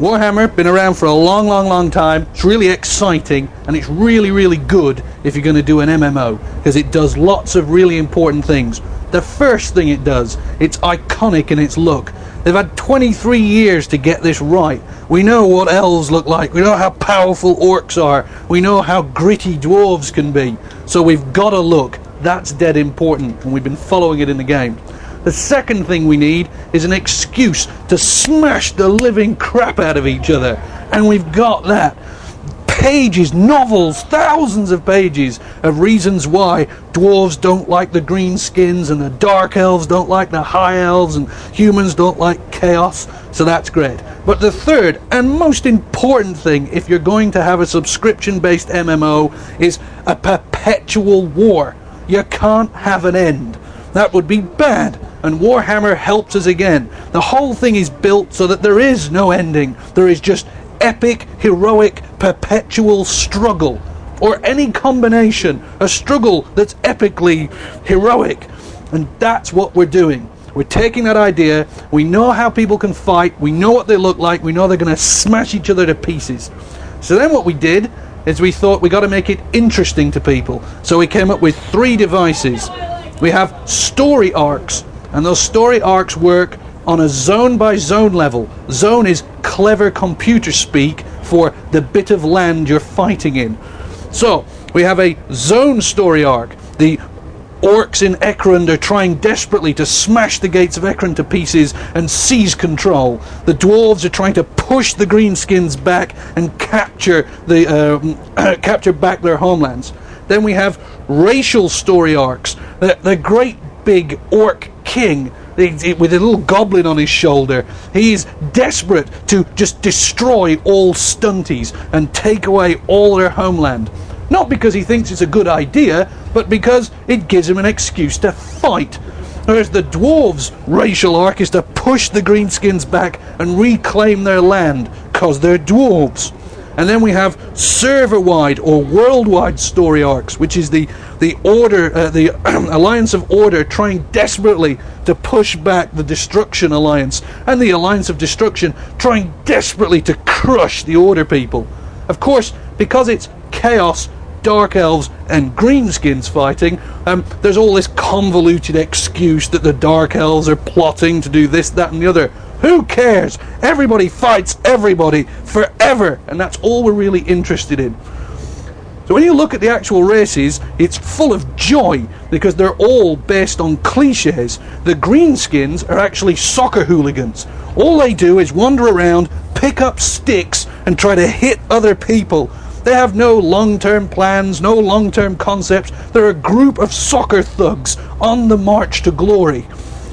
Warhammer, been around for a long time. It's really exciting, and it's really good if you're going to do an MMO, because it does lots of really important things. The first thing it does, it's iconic in its look. They've had 23 years to get this right. We know what elves look like, we know how powerful orcs are, we know how gritty dwarves can be, so we've got to look. That's dead important, and we've been following it in the game. The second thing we need is an excuse to smash the living crap out of each other, and we've got that. Pages, novels, thousands of pages of reasons why dwarves don't like the green skins, and the dark elves don't like the high elves, and humans don't like chaos, so that's great. But the third and most important thing, if you're going to have a subscription-based MMO, is a perpetual war. You can't have an end. That would be bad, and Warhammer helps us again. The whole thing is built so that there is no ending. There is just epic, heroic, perpetual struggle, or any combination, a struggle that's epically heroic. And that's what we're doing. We're taking that idea, we know how people can fight, we know what they look like, we know they're going to smash each other to pieces. So then what we did is we thought we got to make it interesting to people. So we came up with 3 devices. We have story arcs, and those story arcs work on a zone by zone level. Zone is clever computer speak for the bit of land you're fighting in. So we have a zone story arc. The orcs in Ekrund are trying desperately to smash the gates of Ekrund to pieces and seize control. The dwarves are trying to push the greenskins back and capture back their homelands. Then we have racial story arcs. The great big orc king with a little goblin on his shoulder, he's desperate to just destroy all stunties and take away all their homeland. Not because he thinks it's a good idea, but because it gives him an excuse to fight. Whereas the dwarves' racial arc is to push the greenskins back and reclaim their land, because they're dwarves. And then we have server-wide or worldwide story arcs, which is the Alliance of Order trying desperately to push back the Destruction Alliance, and the Alliance of Destruction trying desperately to crush the Order people. Of course, because it's chaos, dark elves and greenskins fighting, there's all this convoluted excuse that the dark elves are plotting to do this, that and the other. Who cares? Everybody fights everybody forever, and that's all we're really interested in. So when you look at the actual races, it's full of joy, because they're all based on cliches. The greenskins are actually soccer hooligans. All they do is wander around, pick up sticks and try to hit other people. They have no long-term plans, no long-term concepts. They're a group of soccer thugs on the march to glory.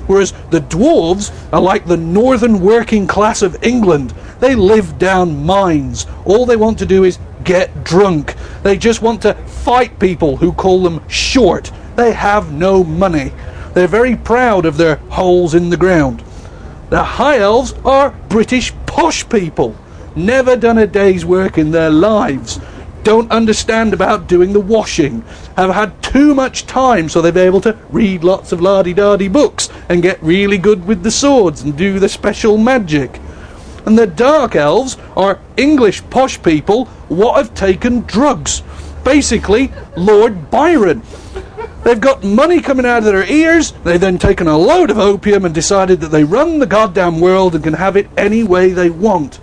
Whereas the dwarves are like the northern working class of England. They live down mines. All they want to do is get drunk. They just want to fight people who call them short. They have no money. They're very proud of their holes in the ground. The high elves are British posh people. Never done a day's work in their lives. Don't understand about doing the washing. Have had too much time, so they'll be able to read lots of la-di-da-di books and get really good with the swords and do the special magic. And the Dark Elves are English posh people what have taken drugs. Basically, Lord Byron. They've got money coming out of their ears, they've then taken a load of opium and decided that they run the goddamn world and can have it any way they want.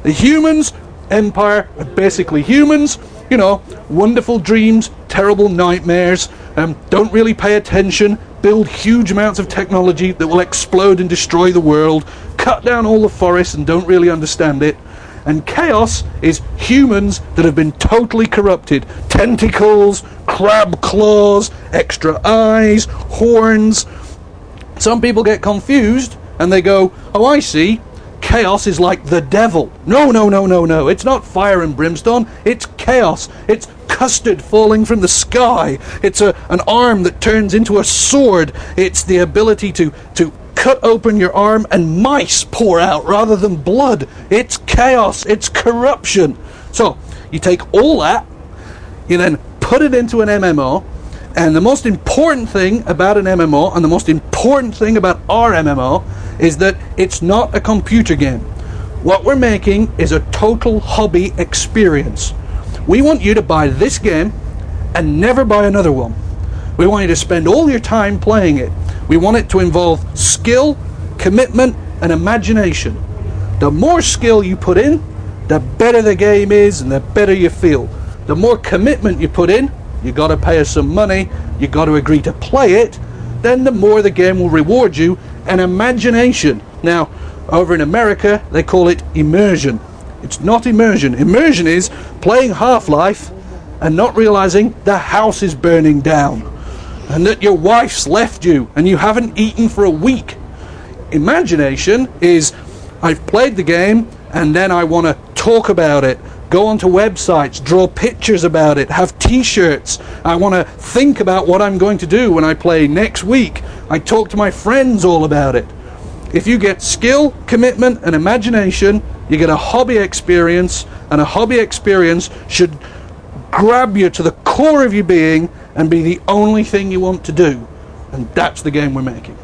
The humans, Empire, are basically humans, you know, wonderful dreams, terrible nightmares, don't really pay attention, build huge amounts of technology that will explode and destroy the world, cut down all the forests and don't really understand it. And chaos is humans that have been totally corrupted. Tentacles, crab claws, extra eyes, horns. Some people get confused and they go, oh, I see. Chaos is like the devil. No. It's not fire and brimstone. It's chaos. It's custard falling from the sky. It's an arm that turns into a sword. It's the ability to cut open your arm and mice pour out rather than blood. It's chaos. It's corruption. So you take all that, you then put it into an MMO, and the most important thing about an MMO, and the most important thing about our MMO, is that it's not a computer game. What we're making is a total hobby experience. We want you to buy this game and never buy another one. We want you to spend all your time playing it. We want it to involve skill, commitment, and imagination. The more skill you put in, the better the game is and the better you feel. The more commitment you put in, you got to pay us some money, you got to agree to play it, then the more the game will reward you, and imagination. Now, over in America, they call it immersion. It's not immersion. Immersion is playing Half-Life and not realizing the house is burning down and that your wife's left you and you haven't eaten for a week. Imagination is, I've played the game and then I want to talk about it, go onto websites, draw pictures about it, have t-shirts. I want to think about what I'm going to do when I play next week. I talk to my friends all about it. If you get skill, commitment, and imagination, you get a hobby experience, and a hobby experience should grab you to the core of your being and be the only thing you want to do. And that's the game we're making.